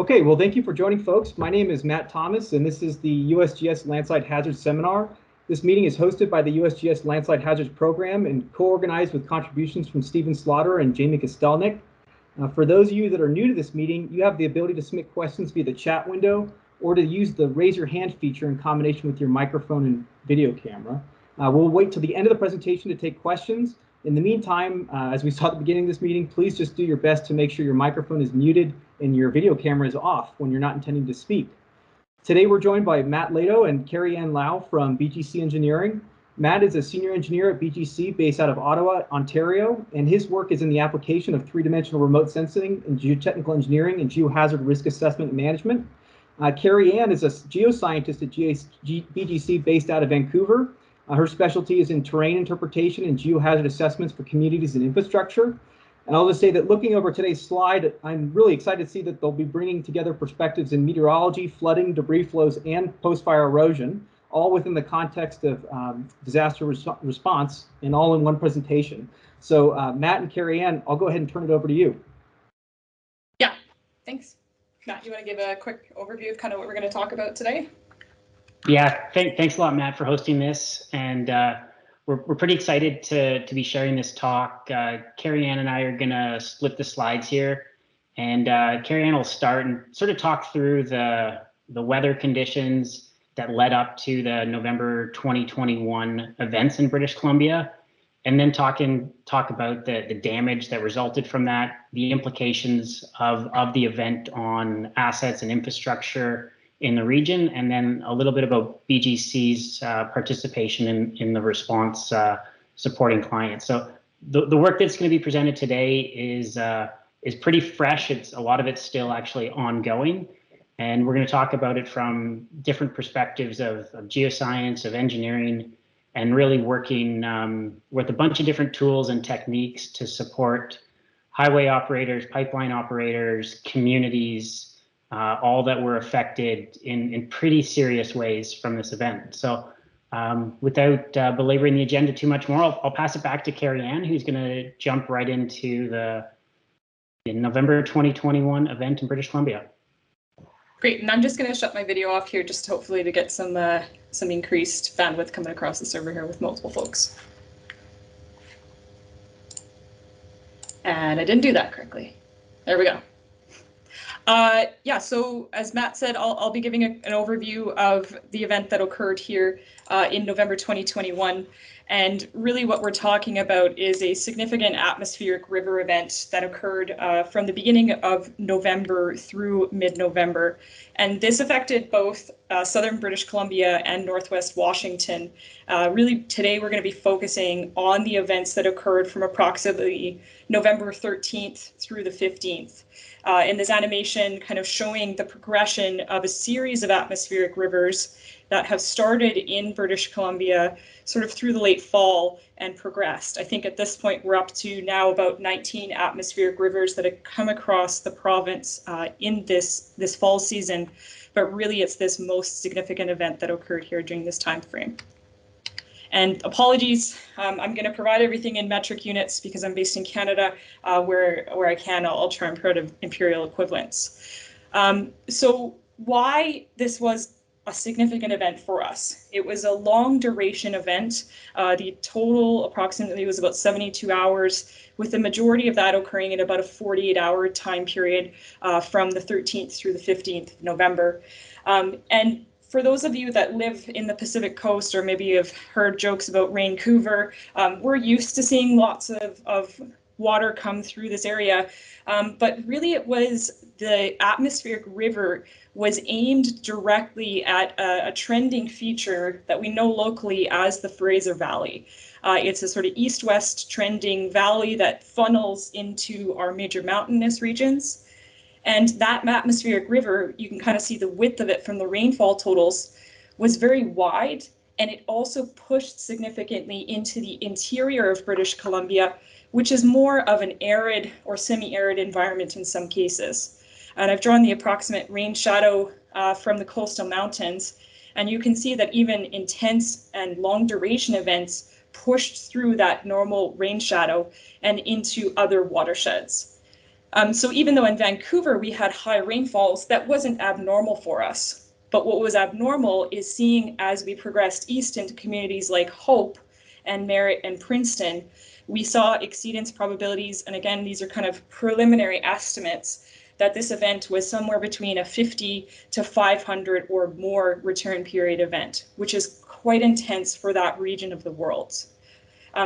Okay, well, thank you for joining, folks. My name is Matt Thomas, and this is the USGS Landslide Hazards Seminar. This meeting is hosted by the USGS Landslide Hazards Program and co-organized with contributions from Stephen Slaughter and Jamie Kostelnik. For those of you that are new to this meeting, you have the ability to submit questions via the chat window or to use the raise your hand feature in combination with your microphone and video camera. We'll wait till the end of the presentation to take questions. In the meantime, as we saw at the beginning of this meeting, please just do your best to make sure your microphone is muted and your video camera is off when you're not intending to speak. Today we're joined by Matt Lato and Carrie Ann Lau from BGC Engineering. Matt is a senior engineer at BGC based out of Ottawa, Ontario, and his work is in the application of three-dimensional remote sensing and geotechnical engineering and geohazard risk assessment and management. Carrie Ann is a geoscientist at BGC based out of Vancouver. Her specialty is in terrain interpretation and geohazard assessments for communities and infrastructure. And I'll just say that looking over today's slide, I'm really excited to see that they'll be bringing together perspectives in meteorology, flooding, debris flows, and post-fire erosion, all within the context of disaster response and all in one presentation. So Matt and Carrie Ann, I'll go ahead and turn it over to you. Yeah, thanks. Matt, you want to give a quick overview of kind of what we're going to talk about today? Yeah, thanks a lot, Matt, for hosting this. And we're pretty excited to be sharing this talk. Carrie Ann and I are going to split the slides here. And Carrie Ann will start and sort of talk through the weather conditions that led up to the November 2021 events in British Columbia, and then talk about the damage that resulted from that, the implications of the event on assets and infrastructure in the region, and then a little bit about BGC's participation in the response supporting clients. So the work that's going to be presented today is pretty fresh. A lot of it's still actually ongoing, and we're going to talk about it from different perspectives of geoscience, of engineering, and really working with a bunch of different tools and techniques to support highway operators, pipeline operators, communities, all that were affected in pretty serious ways from this event. So without belaboring the agenda too much more, I'll pass it back to Carrie Ann, who's going to jump right into the November 2021 event in British Columbia. Great, and I'm just going to shut my video off here just hopefully to get some increased bandwidth coming across the server here with multiple folks. And I didn't do that correctly. There we go. Yeah, so as Matt said, I'll be giving an overview of the event that occurred here in November 2021. And really what we're talking about is a significant atmospheric river event that occurred from the beginning of November through mid-November. And this affected both southern British Columbia and northwest Washington. Really today we're going to be focusing on the events that occurred from approximately November 13th through the 15th. In this animation kind of showing the progression of a series of atmospheric rivers that have started in British Columbia sort of through the late fall and progressed. I think at this point we're up to now about 19 atmospheric rivers that have come across the province in this fall season, but really it's this most significant event that occurred here during this time frame. And apologies, I'm going to provide everything in metric units because I'm based in Canada, where I can, I'll try and provide imperial equivalents. So why this was a significant event for us. It was a long duration event. The total approximately was about 72 hours, with the majority of that occurring in about a 48-hour time period from the 13th through the 15th of November. And for those of you that live in the Pacific Coast, or maybe have heard jokes about Vancouver, we're used to seeing lots of water come through this area. But really it was the atmospheric river was aimed directly at a trending feature that we know locally as the Fraser Valley. It's a sort of east-west trending valley that funnels into our major mountainous regions. And that atmospheric river, you can kind of see the width of it from the rainfall totals, was very wide, and it also pushed significantly into the interior of British Columbia, which is more of an arid or semi-arid environment in some cases. And I've drawn the approximate rain shadow from the coastal mountains, and you can see that even intense and long duration events pushed through that normal rain shadow and into other watersheds. So even though in Vancouver we had high rainfalls, that wasn't abnormal for us. But what was abnormal is seeing as we progressed east into communities like Hope and Merritt and Princeton, we saw exceedance probabilities, and again, these are kind of preliminary estimates, that this event was somewhere between a 50 to 500 or more return period event, which is quite intense for that region of the world.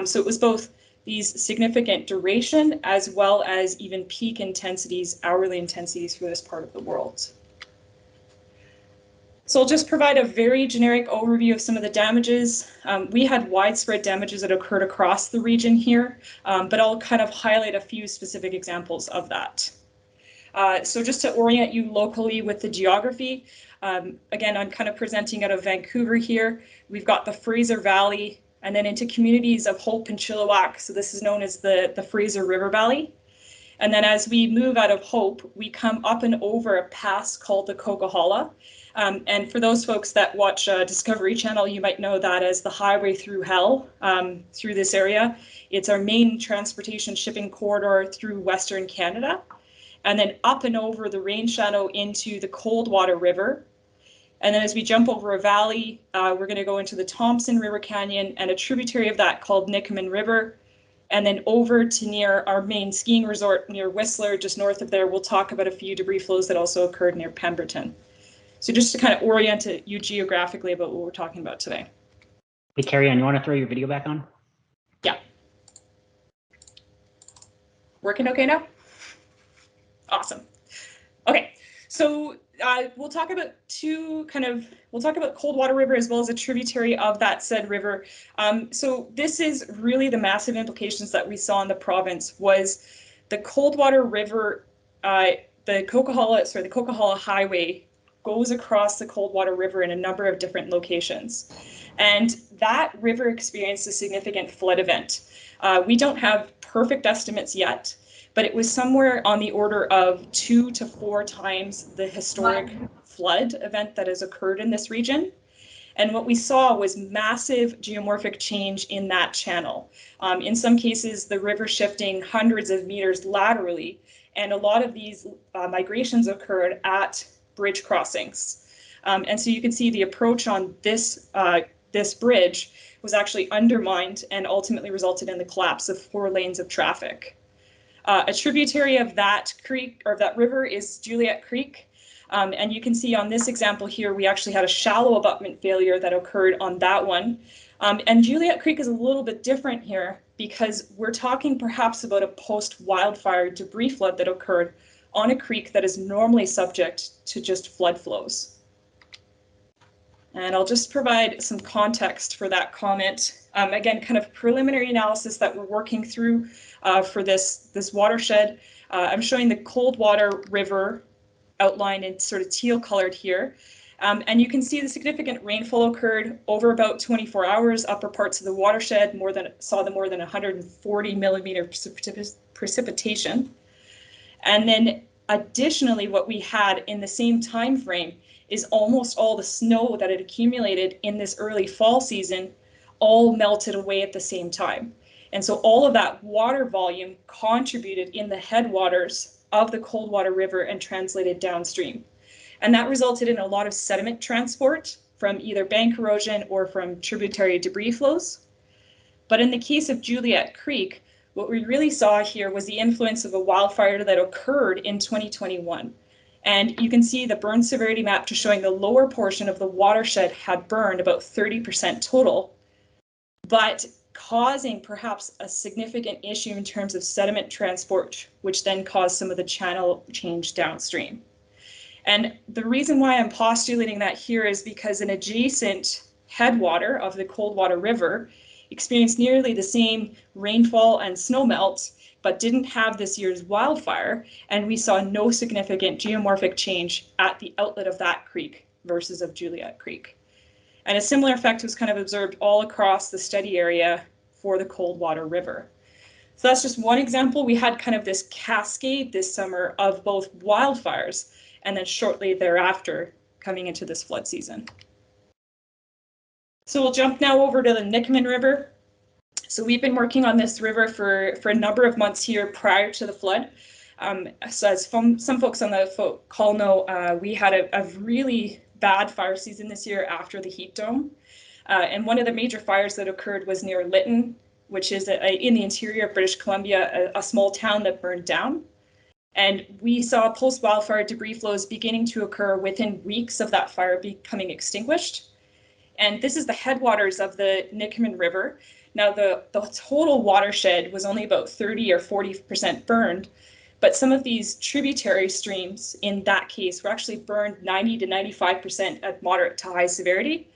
So it was both these significant duration as well as even peak intensities, hourly intensities for this part of the world. So I'll just provide a very generic overview of some of the damages. We had widespread damages that occurred across the region here, but I'll kind of highlight a few specific examples of that. So just to orient you locally with the geography, again, I'm kind of presenting out of Vancouver here. We've got the Fraser Valley and then into communities of Hope and Chilliwack. So this is known as the Fraser River Valley. And then as we move out of Hope, we come up and over a pass called the Coquihalla. And for those folks that watch Discovery Channel, you might know that as the highway through hell through this area. It's our main transportation shipping corridor through Western Canada. And then up and over the rain shadow into the Coldwater River. And then as we jump over a valley, we're going to go into the Thompson River Canyon and a tributary of that called Nichols River. And then over to near our main skiing resort near Whistler, just north of there, we'll talk about a few debris flows that also occurred near Pemberton. So just to kind of orient you geographically about what we're talking about today. Hey, Carrie Ann, you want to throw your video back on? Yeah. Working okay now? Awesome. Okay, so we'll talk about we'll talk about Coldwater River as well as a tributary of that said river. So this is really the massive implications that we saw in the province was the Coldwater River, the Coquihalla Highway goes across the Coldwater River in a number of different locations. And that river experienced a significant flood event. We don't have perfect estimates yet, but it was somewhere on the order of 2 to 4 times the historic flood event that has occurred in this region. And what we saw was massive geomorphic change in that channel. In some cases, the river shifting hundreds of meters laterally, and a lot of these migrations occurred at bridge crossings. And so you can see the approach on this bridge was actually undermined and ultimately resulted in the collapse of 4 lanes of traffic. A tributary of that creek or of that river is Juliet Creek. And you can see on this example here, we actually had a shallow abutment failure that occurred on that one. And Juliet Creek is a little bit different here because we're talking perhaps about a post-wildfire debris flood that occurred on a creek that is normally subject to just flood flows. And I'll just provide some context for that comment. Again, kind of preliminary analysis that we're working through for this watershed. I'm showing the Coldwater River outlined in sort of teal colored here. And you can see the significant rainfall occurred over about 24 hours, upper parts of the watershed saw more than 140 millimeter precipitation. And then additionally, what we had in the same time frame is almost all the snow that had accumulated in this early fall season all melted away at the same time. And so all of that water volume contributed in the headwaters of the Coldwater River and translated downstream. And that resulted in a lot of sediment transport from either bank erosion or from tributary debris flows. But in the case of Juliet Creek, what we really saw here was the influence of a wildfire that occurred in 2021. And you can see the burn severity map just showing the lower portion of the watershed had burned about 30% total, but causing perhaps a significant issue in terms of sediment transport, which then caused some of the channel change downstream. And the reason why I'm postulating that here is because an adjacent headwater of the Coldwater River experienced nearly the same rainfall and snowmelt, but didn't have this year's wildfire, and we saw no significant geomorphic change at the outlet of that creek versus of Juliet Creek. And a similar effect was kind of observed all across the study area for the Coldwater River. So that's just one example. We had kind of this cascade this summer of both wildfires and then shortly thereafter coming into this flood season. So we'll jump now over to the Nichols River. So we've been working on this river for a number of months here prior to the flood. So as some folks on the call know, we had a really bad fire season this year after the heat dome. And one of the major fires that occurred was near Lytton, which is in the interior of British Columbia, a small town that burned down. And we saw post-wildfire debris flows beginning to occur within weeks of that fire becoming extinguished. And this is the headwaters of the Nichols River. Now, the total watershed was only about 30 or 40% burned, but some of these tributary streams in that case were actually burned 90 to 95% at moderate to high severity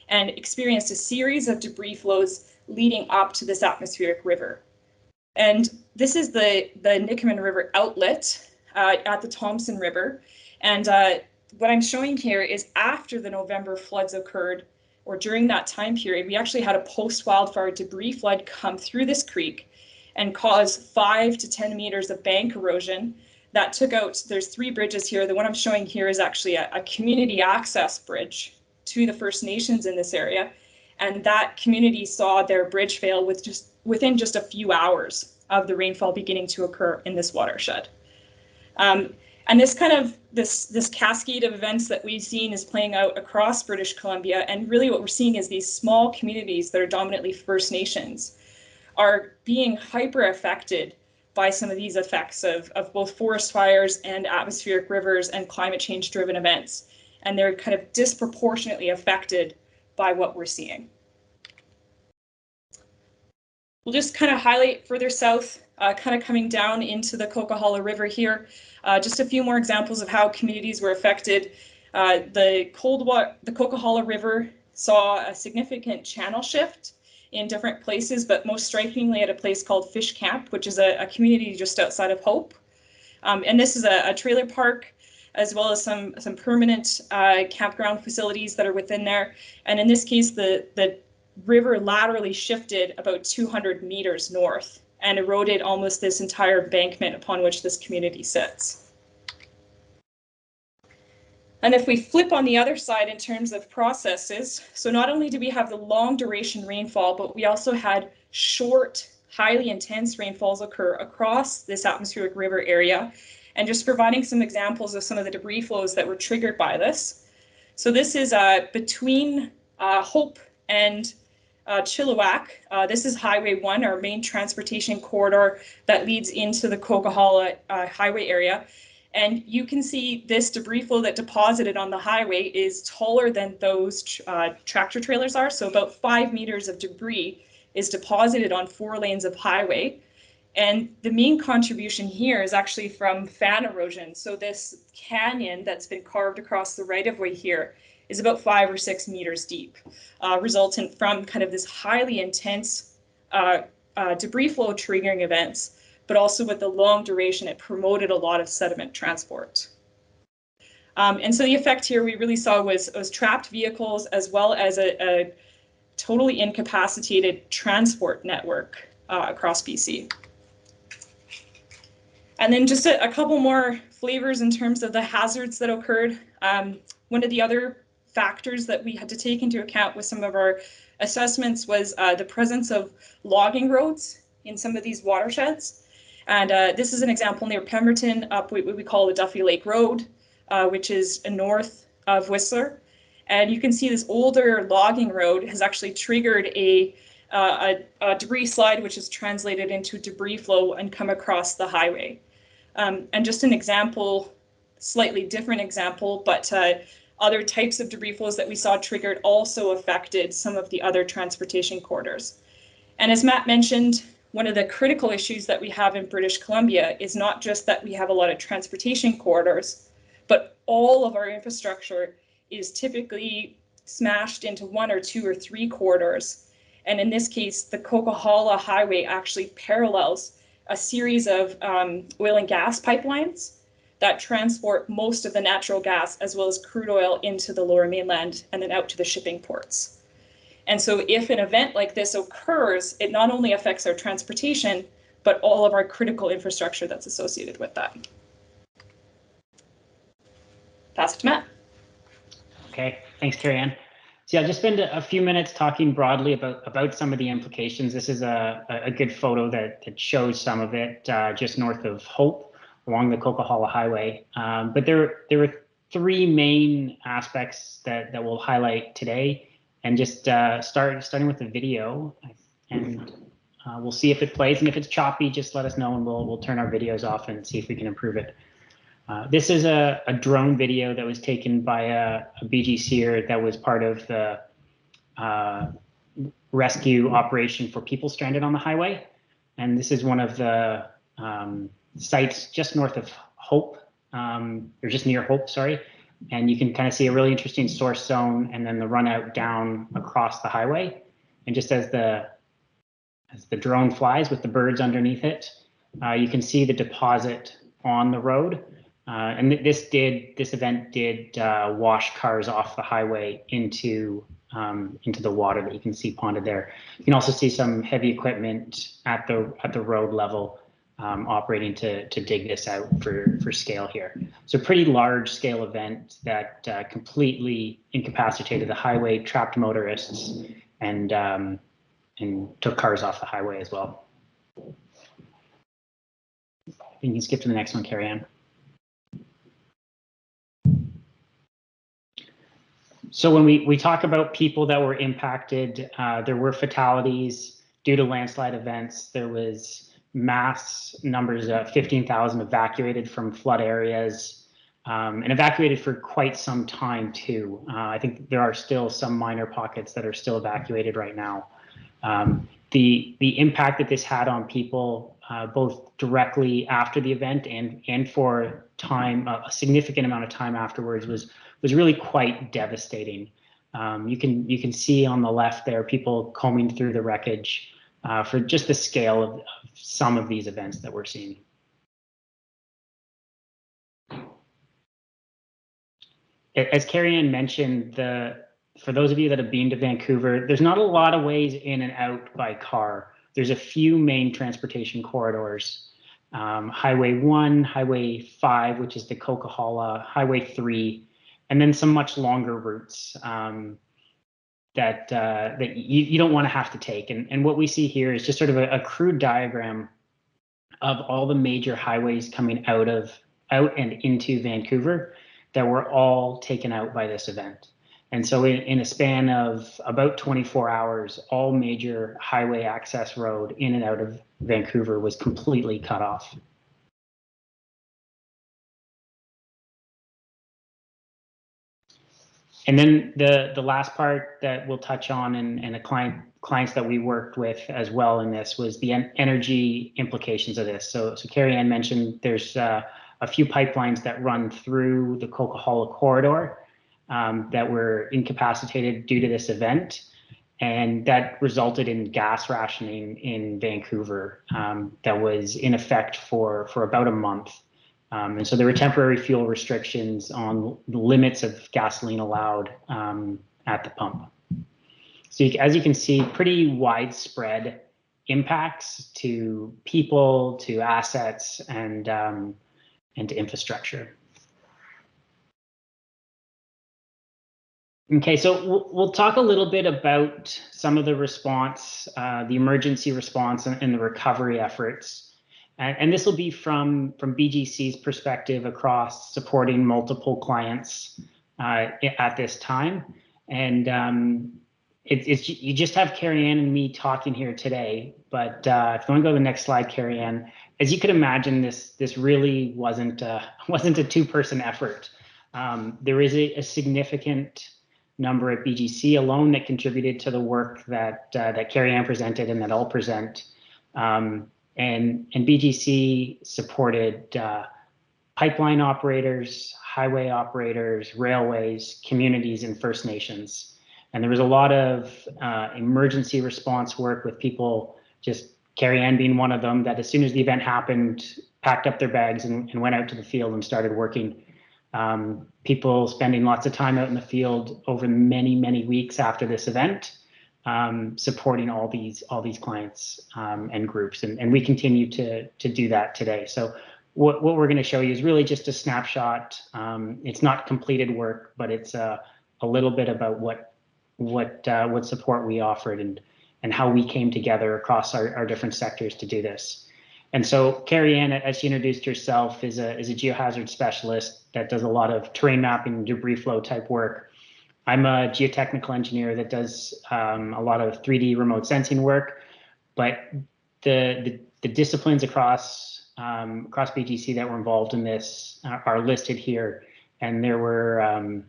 and experienced a series of debris flows leading up to this atmospheric river. And this is the Nichols River outlet at the Thompson River. And what I'm showing here is after the November floods occurred, or during that time period, we actually had a post-wildfire debris flood come through this creek and cause 5 to 10 meters of bank erosion that took out, there's 3 bridges here. The one I'm showing here is actually a community access bridge to the First Nations in this area. And that community saw their bridge fail within just a few hours of the rainfall beginning to occur in this watershed. And this kind of this cascade of events that we've seen is playing out across British Columbia. And really what we're seeing is these small communities that are dominantly First Nations are being hyper affected by some of these effects of both forest fires and atmospheric rivers and climate change driven events. And they're kind of disproportionately affected by what we're seeing. We'll just kind of highlight further south, kind of coming down into the Coquihalla River here. Just a few more examples of how communities were affected. The Coquihalla River saw a significant channel shift in different places, but most strikingly at a place called Fish Camp, which is a community just outside of Hope. And this is a trailer park, as well as some permanent campground facilities that are within there. And in this case, the river laterally shifted about 200 meters north and eroded almost this entire embankment upon which this community sits. And if we flip on the other side in terms of processes, so not only do we have the long duration rainfall, but we also had short, highly intense rainfalls occur across this atmospheric river area. And just providing some examples of some of the debris flows that were triggered by this. So this is between Hope and Chilliwack. This is Highway 1, our main transportation corridor that leads into the Coquihalla Highway area. And you can see this debris flow that deposited on the highway is taller than those tractor trailers are. So about 5 meters of debris is deposited on 4 lanes of highway. And the main contribution here is actually from fan erosion. So this canyon that's been carved across the right-of-way here is about 5 or 6 meters deep, resultant from kind of this highly intense debris flow triggering events, but also with the long duration, it promoted a lot of sediment transport. And so the effect here we really saw was trapped vehicles as well as a totally incapacitated transport network across BC. And then just a couple more flavors in terms of the hazards that occurred. One of the other factors that we had to take into account with some of our assessments was the presence of logging roads in some of these watersheds. And this is an example near Pemberton up what we call the Duffy Lake Road, which is north of Whistler. And you can see this older logging road has actually triggered a debris slide, which is translated into debris flow and come across the highway. And just an example, slightly different example, but other types of debris flows that we saw triggered also affected some of the other transportation corridors. And as Matt mentioned, one of the critical issues that we have in British Columbia is not just that we have a lot of transportation corridors, but all of our infrastructure is typically smashed into 1 or 2 or 3 corridors. And in this case, the Coquihalla Highway actually parallels a series of oil and gas pipelines that transport most of the natural gas as well as crude oil into the Lower Mainland and then out to the shipping ports. And so if an event like this occurs, it not only affects our transportation, but all of our critical infrastructure that's associated with that. Pass it to Matt. Okay, thanks, Carrie-Ann. So yeah, I'll just spend a few minutes talking broadly about some of the implications. This is a good photo that shows some of it just north of Hope along the Coquihalla Highway. But there were three main aspects that we'll highlight today, and just starting with the video, and we'll see if it plays, and if it's choppy, just let us know, and we'll turn our videos off and see if we can improve it. This is a drone video that was taken by a BGCer that was part of the rescue operation for people stranded on the highway. And this is one of the sites just north of Hope, or just near Hope, sorry. And you can kind of see a really interesting source zone and then the run out down across the highway. And just as the drone flies with the birds underneath it, you can see the deposit on the road. And this event did wash cars off the highway into the water that you can see ponded there. You can also see some heavy equipment at the road level operating to dig this out for scale here. So pretty large scale event that completely incapacitated the highway, trapped motorists, and took cars off the highway as well. You can skip to the next one, Carrie Ann. So when we talk about people that were impacted, there were fatalities due to landslide events. There was mass numbers of 15,000 evacuated from flood areas, and evacuated for quite some time too. I think there are still some minor pockets that are still evacuated right now. The impact that this had on people, both directly after the event and for time, a significant amount of time afterwards, was really quite devastating. You can see on the left there people combing through the wreckage for just the scale of some of these events that we're seeing. As Carrie Ann mentioned, for those of you that have been to Vancouver, there's not a lot of ways in and out by car. There's a few main transportation corridors. Highway 1, Highway 5, which is the Coquihalla, Highway 3, and then some much longer routes that you don't want to have to take. And what we see here is just sort of a crude diagram of all the major highways coming out and into Vancouver that were all taken out by this event. And so in a span of about 24 hours, all major highway access road in and out of Vancouver was completely cut off. And then the last part that we'll touch on, and clients that we worked with as well in this, was the energy implications of this. So Carrie Ann mentioned there's a few pipelines that run through the Coquihalla corridor that were incapacitated due to this event, and that resulted in gas rationing in Vancouver that was in effect for about a month. And so there were temporary fuel restrictions on the limits of gasoline allowed at the pump. So as you can see, pretty widespread impacts to people, to assets, and to infrastructure. Okay, so we'll talk a little bit about some of the response, the emergency response and the recovery efforts. And this will be from BGC's perspective across supporting multiple clients at this time. And you just have Carrie Ann and me talking here today. But if you want to go to the next slide, Carrie Ann, as you could imagine, this really wasn't a two-person effort. There is a significant number at BGC alone that contributed to the work that Carrie Ann presented and that I'll present. And BGC supported pipeline operators, highway operators, railways, communities, and First Nations. And there was a lot of emergency response work with people, just Carrie Ann being one of them, that as soon as the event happened, packed up their bags and went out to the field and started working. People spending lots of time out in the field over many, many weeks after this event, supporting all these clients and groups, and we continue to do that today. So what we're going to show you is really just a snapshot. It's not completed work, but it's a little bit about what support we offered and how we came together across our different sectors to do this. And so Carrie Ann, as she introduced herself, is a geohazard specialist that does a lot of terrain mapping, debris flow type work. I'm a geotechnical engineer that does a lot of 3D remote sensing work, but the disciplines across BGC that were involved in this are listed here, and there were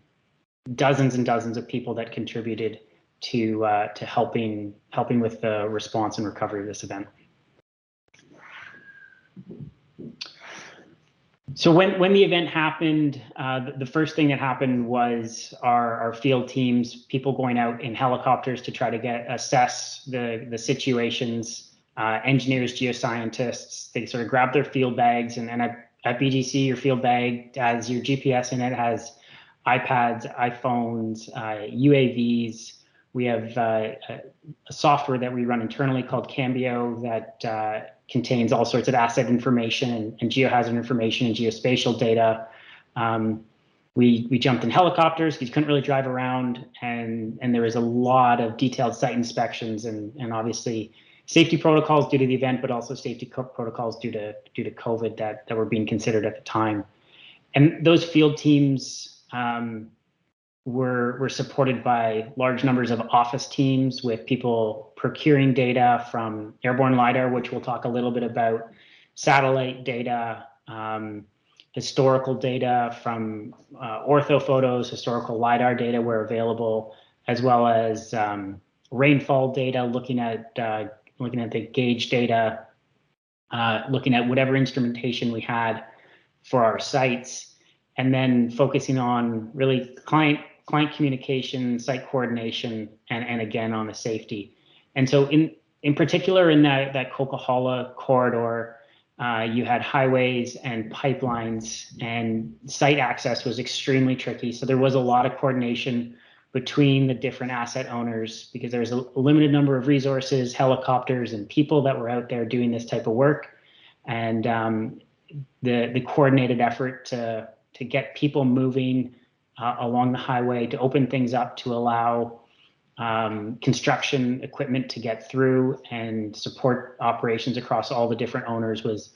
dozens and dozens of people that contributed to helping with the response and recovery of this event. So when the event happened, the first thing that happened was our field teams, people going out in helicopters to try to assess the situations, engineers, geoscientists, they sort of grab their field bags, and at BGC, your field bag has your GPS in it, has iPads, iPhones, UAVs. We have a software that we run internally called Cambio that contains all sorts of asset information and geohazard information and geospatial data. We jumped in helicopters because you couldn't really drive around, and there was a lot of detailed site inspections and obviously safety protocols due to the event, but also safety protocols due to COVID that were being considered at the time. And those field teams were supported by large numbers of office teams with people procuring data from airborne LiDAR, which we'll talk a little bit about, satellite data, historical data from ortho photos, historical LiDAR data were available, as well as rainfall data, looking at the gauge data, looking at whatever instrumentation we had for our sites, and then focusing on really client communication, site coordination, and again on the safety. And so in particular in that Coquihalla corridor, you had highways and pipelines, and site access was extremely tricky. So there was a lot of coordination between the different asset owners because there's a limited number of resources, helicopters, and people that were out there doing this type of work. And the coordinated effort to get people moving along the highway, to open things up, to allow construction equipment to get through and support operations across all the different owners was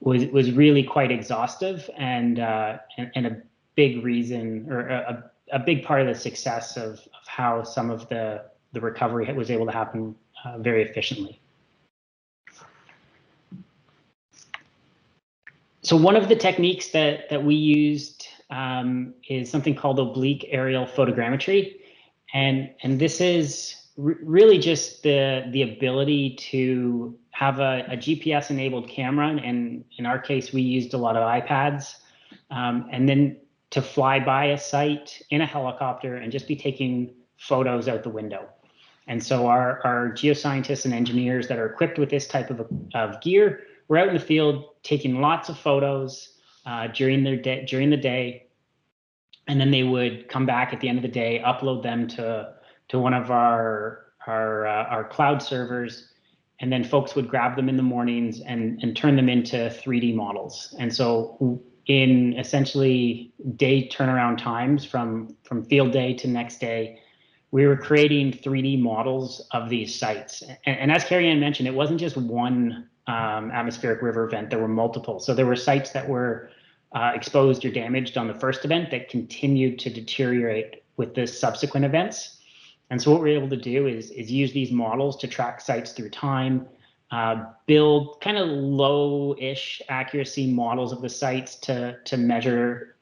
really quite exhaustive, and a big reason, or a big part of the success of how some of the recovery was able to happen very efficiently. So one of the techniques that we used is something called Oblique aerial photogrammetry, and this is really just the ability to have a GPS enabled camera, and in our case we used a lot of iPads, and then to fly by a site in a helicopter and just be taking photos out the window. And so our geoscientists and engineers that are equipped with this type of gear were out in the field taking lots of photos during the day, and then they would come back at the end of the day, upload them to one of our cloud servers, and then folks would grab them in the mornings and turn them into 3D models. And so in essentially day turnaround times from field day to next day, we were creating 3D models of these sites. And as Carrie Ann mentioned, it wasn't just one atmospheric river event, there were multiple. So there were sites that were exposed or damaged on the first event that continued to deteriorate with the subsequent events. And so what we're able to do is use these models to track sites through time, build kind of low-ish accuracy models of the sites to measure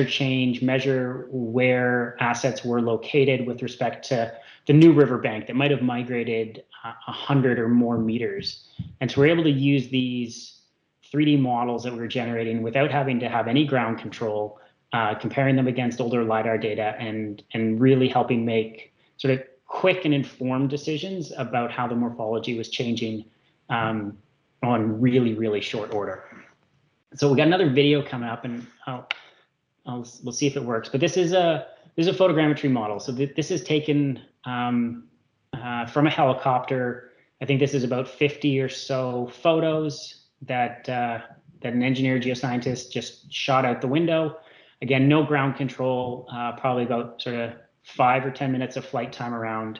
change, measure where assets were located with respect to the new riverbank that might have migrated 100 or more meters. And so we're able to use these 3D models that we were generating without having to have any ground control, comparing them against older LiDAR data, and really helping make sort of quick and informed decisions about how the morphology was changing on really, really short order. So we got another video coming up, and we'll see if it works. But this is a photogrammetry model. So this is taken from a helicopter. I think this is about 50 or so photos that an engineer geoscientist just shot out the window. Again, no ground control, probably about sort of 5 or 10 minutes of flight time around,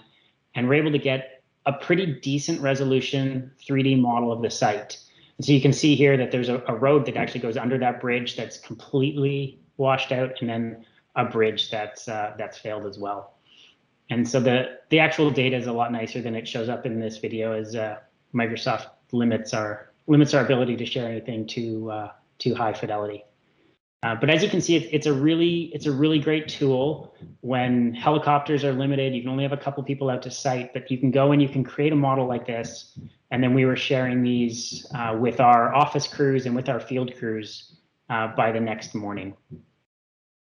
and we're able to get a pretty decent resolution 3D model of the site. And so you can see here that there's a road that actually goes under that bridge that's completely washed out, and then a bridge that's failed as well. And so the actual data is a lot nicer than it shows up in this video, as Microsoft limits our ability to share anything to high fidelity. But as you can see, it's a really great tool when helicopters are limited. You can only have a couple people out to site, but you can go and you can create a model like this. And then we were sharing these with our office crews and with our field crews by the next morning.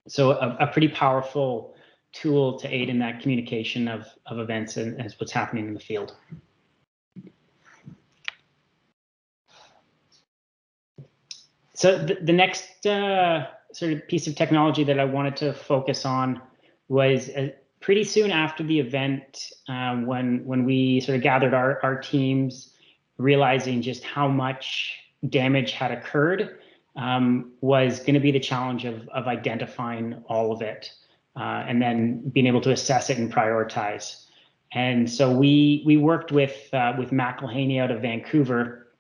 So a pretty powerful tool to aid in that communication of events and as what's happening in the field. So the next sort of piece of technology that I wanted to focus on was pretty soon after the event, when we sort of gathered our teams, realizing just how much damage had occurred, was going to be the challenge of identifying all of it, and then being able to assess it and prioritize. And so we worked with McElhaney out of Vancouver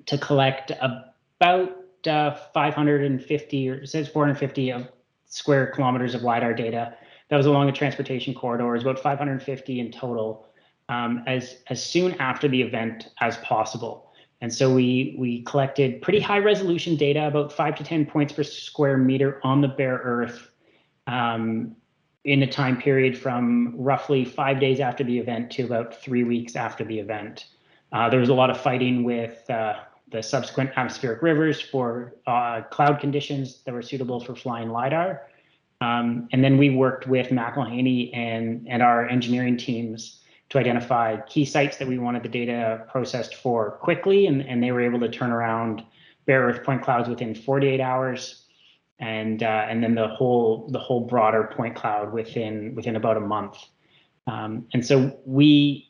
to collect about 550, or it says 450 square kilometers of LiDAR data. That was along the transportation corridors, about 550 in total, as soon after the event as possible. And so we collected pretty high resolution data, about 5 to 10 points per square meter on the bare earth, in a time period from roughly 5 days after the event to about 3 weeks after the event. There was a lot of fighting with the subsequent atmospheric rivers for cloud conditions that were suitable for flying LiDAR. And then we worked with McElhaney and our engineering teams to identify key sites that we wanted the data processed for quickly, and they were able to turn around bare earth point clouds within 48 hours, and then the whole broader point cloud within about a month. And so we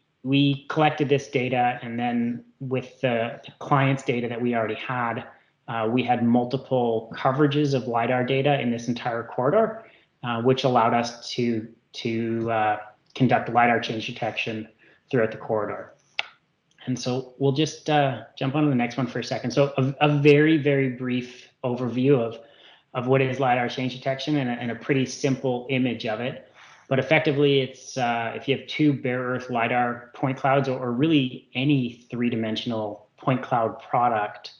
collected this data, and then with the client's data that we already had, we had multiple coverages of LiDAR data in this entire corridor, which allowed us to conduct LiDAR change detection throughout the corridor. And so we'll just jump on to the next one for a second. So a very, very brief overview of what is LiDAR change detection, and a pretty simple image of it. But effectively, it's if you have two bare earth LiDAR point clouds, or really any three-dimensional point cloud product,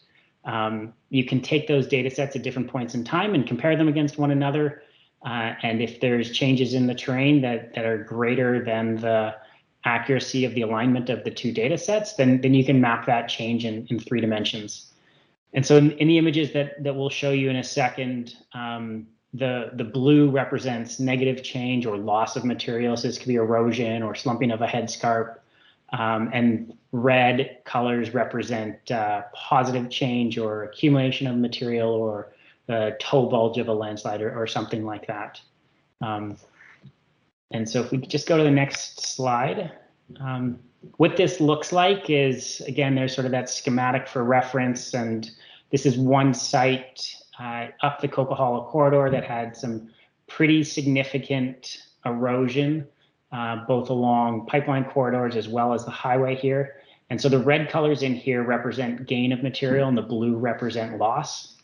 you can take those data sets at different points in time and compare them against one another. And if there's changes in the terrain that are greater than the accuracy of the alignment of the two data sets, then you can map that change in 3 dimensions. And so in the images that we'll show you in a second, the blue represents negative change or loss of material. So this could be erosion or slumping of a headscarp. And red colors represent positive change or accumulation of material, or the toe bulge of a landslide, or something like that. And so if we just go to the next slide, what this looks like is, again, there's sort of that schematic for reference. And this is one site up the Coquihalla corridor that had some pretty significant erosion, both along pipeline corridors as well as the highway here. And so the red colors in here represent gain of material, and the blue represent loss.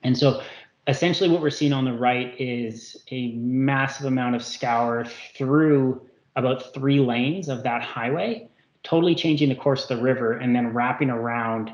And so essentially what we're seeing on the right is a massive amount of scour through about 3 lanes of that highway, totally changing the course of the river, and then wrapping around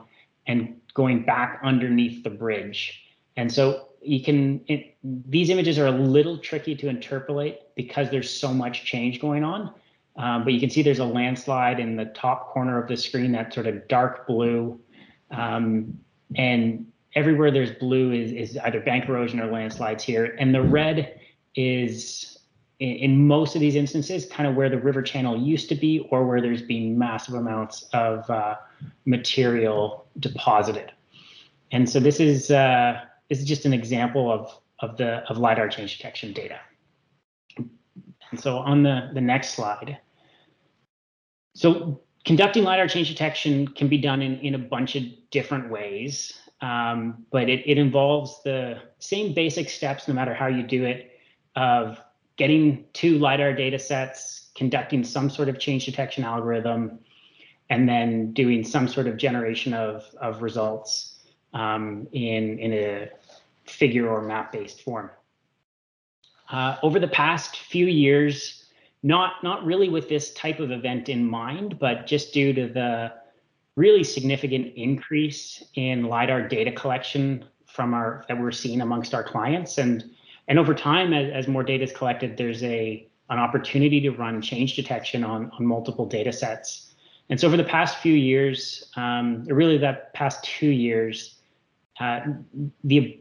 and going back underneath the bridge. And so these images are a little tricky to interpolate because there's so much change going on. But you can see there's a landslide in the top corner of the screen, that sort of dark blue. And everywhere there's blue is either bank erosion or landslides here. And the red is, in most of these instances, kind of where the river channel used to be, or where there's been massive amounts of material deposited. And so this is just an example of LiDAR change detection data. And so on the next slide. So conducting LiDAR change detection can be done in a bunch of different ways, but it involves the same basic steps no matter how you do it, of getting 2 LiDAR data sets, conducting some sort of change detection algorithm, and then doing some sort of generation of results in a figure or map-based form. Over the past few years, not really with this type of event in mind, but just due to the really significant increase in LiDAR data collection that we're seeing amongst our clients, and over time, as more data is collected, there's an opportunity to run change detection on multiple data sets. And so over the past few years, really that past 2 years, the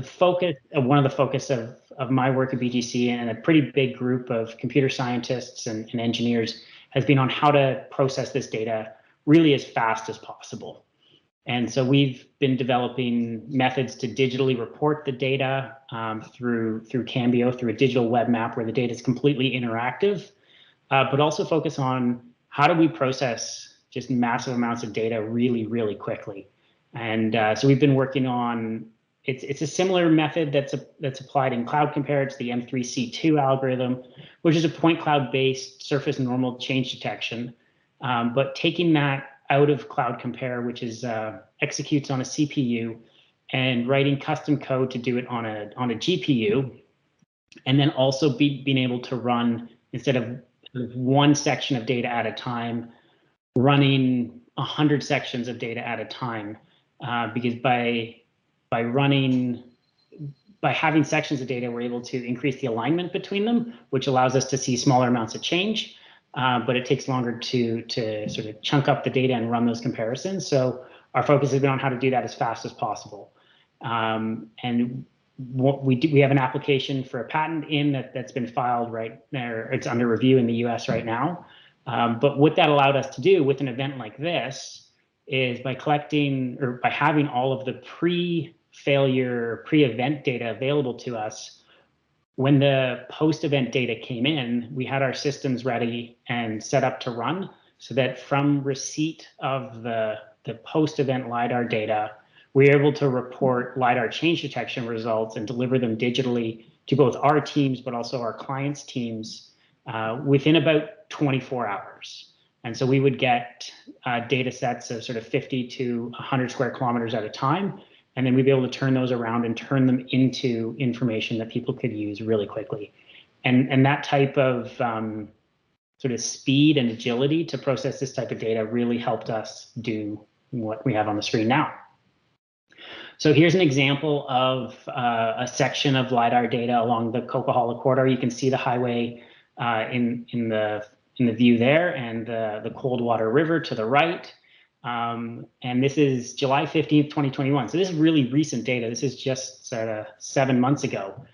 focus, one of the focus of my work at BGC and a pretty big group of computer scientists and engineers has been on how to process this data really as fast as possible. And so we've been developing methods to digitally report the data through Cambio, through a digital web map where the data is completely interactive, but also focus on how do we process just massive amounts of data really, really quickly. And so we've been working on, it's a similar method that's applied in Cloud Compare. It's the M3C2 algorithm, which is a point cloud-based surface normal change detection. But taking that out of Cloud Compare, which is executes on a CPU, and writing custom code to do it on a GPU, and then also being able to run, instead of one section of data at a time, running 100 sections of data at a time, because by having sections of data, we're able to increase the alignment between them, which allows us to see smaller amounts of change. But it takes longer to sort of chunk up the data and run those comparisons. So our focus has been on how to do that as fast as possible. And what we have an application for a patent that's been filed right there. It's under review in the US right now. But what that allowed us to do with an event like this is by collecting, or by having all of the pre-failure, pre-event data available to us. When the post-event data came in, we had our systems ready and set up to run, so that from receipt of the post-event LiDAR data, we were able to report LiDAR change detection results and deliver them digitally to both our teams, but also our clients' teams within about 24 hours. And so we would get data sets of sort of 50 to 100 square kilometers at a time. And then we'd be able to turn those around and turn them into information that people could use really quickly. And that type of sort of speed and agility to process this type of data really helped us do what we have on the screen now. So here's an example of a section of LiDAR data along the Coquihalla corridor. You can see the highway in the view there, and the Coldwater River to the right. And this is July 15th, 2021. So this is really recent data. This is just sort of 7 months ago.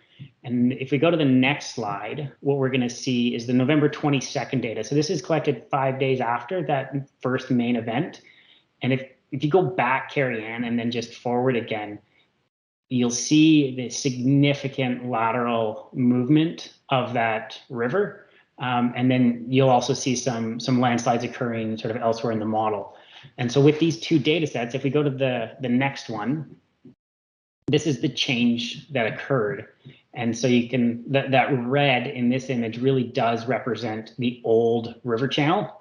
And if we go to the next slide, what we're going to see is the November 22nd data. So this is collected 5 days after that first main event. And if you go back, Carrie Ann, and then just forward again, you'll see the significant lateral movement of that river. And then you'll also see some landslides occurring sort of elsewhere in the model. And so with these two data sets, if we go to the next one, this is the change that occurred. And so you can, that red in this image really does represent the old river channel.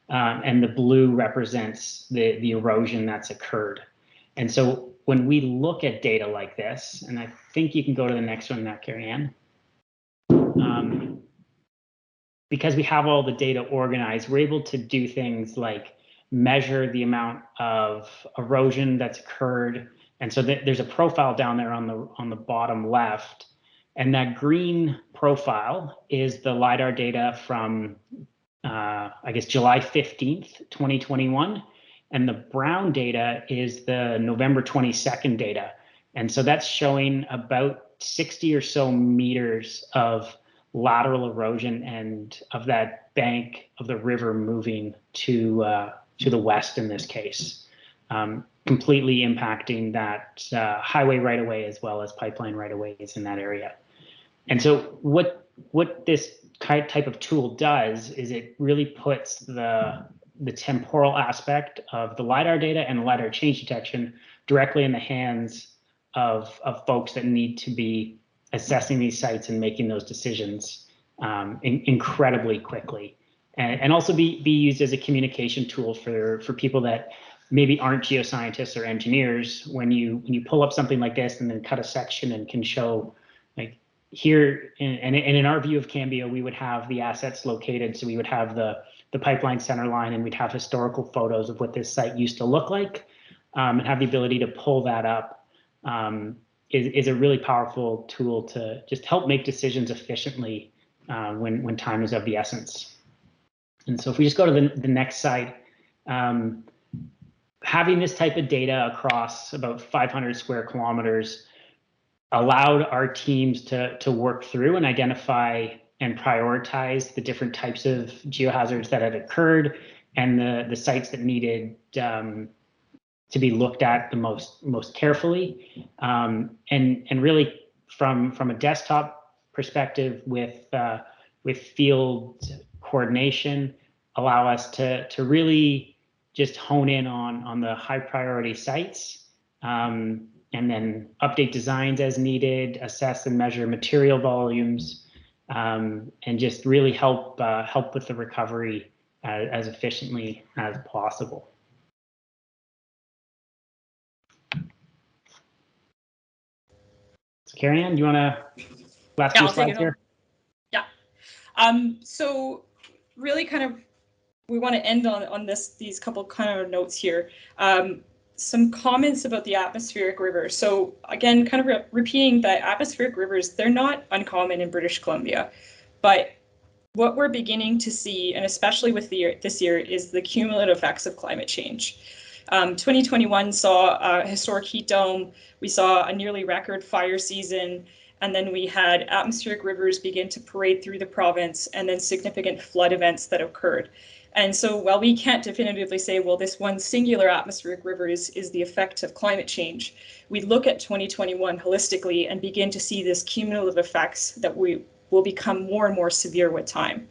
And the blue represents the erosion that's occurred. And so when we look at data like this, and I think you can go to the next one now, Carrie Ann. Because we have all the data organized, we're able to do things like measure the amount of erosion that's occurred. And so there's a profile down there on the bottom left. And that green profile is the LiDAR data from, I guess, July 15th, 2021. And the brown data is the November 22nd data. And so that's showing about 60 or so meters of lateral erosion and of that bank of the river moving to the west in this case, completely impacting that highway right away as well as pipeline right aways in that area. And so what this type of tool does is it really puts the temporal aspect of the LiDAR data and the LiDAR change detection directly in the hands of folks that need to be assessing these sites and making those decisions. incredibly quickly, and also be used as a communication tool for people that maybe aren't geoscientists or engineers. When you pull up something like this and then cut a section and can show, like here, and in our view of Cambio, we would have the assets located. So we would have the pipeline center line, and we'd have historical photos of what this site used to look like, and have the ability to pull that up is a really powerful tool to just help make decisions efficiently when time is of the essence. And so if we just go to the next slide, having this type of data across about 500 square kilometers allowed our teams to work through and identify and prioritize the different types of geohazards that had occurred and the sites that needed to be looked at the most carefully, and really from a desktop perspective with field coordination, allow us to really just hone in on the high priority sites, and then update designs as needed, assess and measure material volumes, and just really help with the recovery as efficiently as possible. So Carrie Ann, do you want to last few slides here? Yeah. So really kind of we want to end on these couple kind of notes here. Some comments about the atmospheric rivers. So again, kind of repeating that atmospheric rivers, they're not uncommon in British Columbia, but what we're beginning to see, and especially with this year, is the cumulative effects of climate change. 2021 saw a historic heat dome. We saw a nearly record fire season, and then we had atmospheric rivers begin to parade through the province, and then significant flood events that occurred. And so while we can't definitively say, well, this one singular atmospheric river is the effect of climate change, we look at 2021 holistically and begin to see this cumulative effects that we will become more and more severe with time.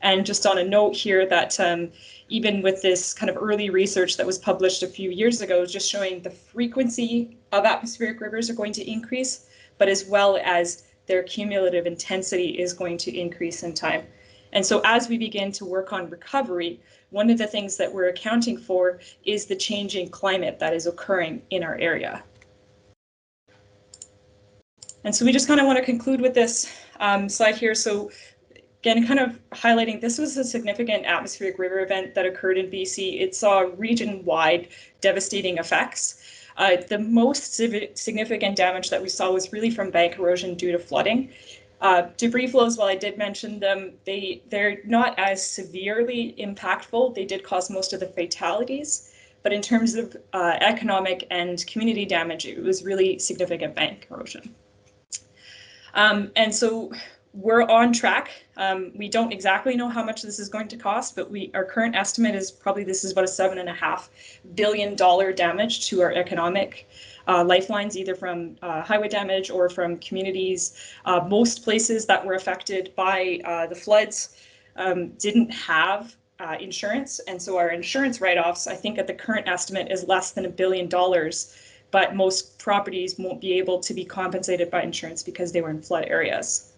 And just on a note here that even with this kind of early research that was published a few years ago, just showing the frequency of atmospheric rivers are going to increase, but as well as their cumulative intensity is going to increase in time. And so as we begin to work on recovery, one of the things that we're accounting for is the changing climate that is occurring in our area. And so we just kind of want to conclude with this slide here. So again, kind of highlighting, this was a significant atmospheric river event that occurred in BC. It saw region-wide devastating effects. The most significant damage that we saw was really from bank erosion due to flooding. Debris flows, while I did mention them, they're not as severely impactful. They did cause most of the fatalities, but in terms of economic and community damage, it was really significant bank erosion. And so we're on track. We don't exactly know how much this is going to cost, but our current estimate is probably this is about a $7.5 billion damage to our economic lifelines, either from highway damage or from communities. Most places that were affected by the floods didn't have insurance, and so our insurance write-offs, I think at the current estimate, is less than $1 billion, but most properties won't be able to be compensated by insurance because they were in flood areas.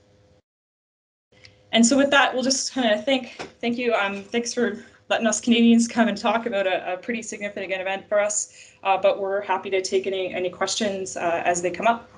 And so with that, we'll just kind of thank you. Thanks for letting us Canadians come and talk about a pretty significant event for us, but we're happy to take any questions as they come up.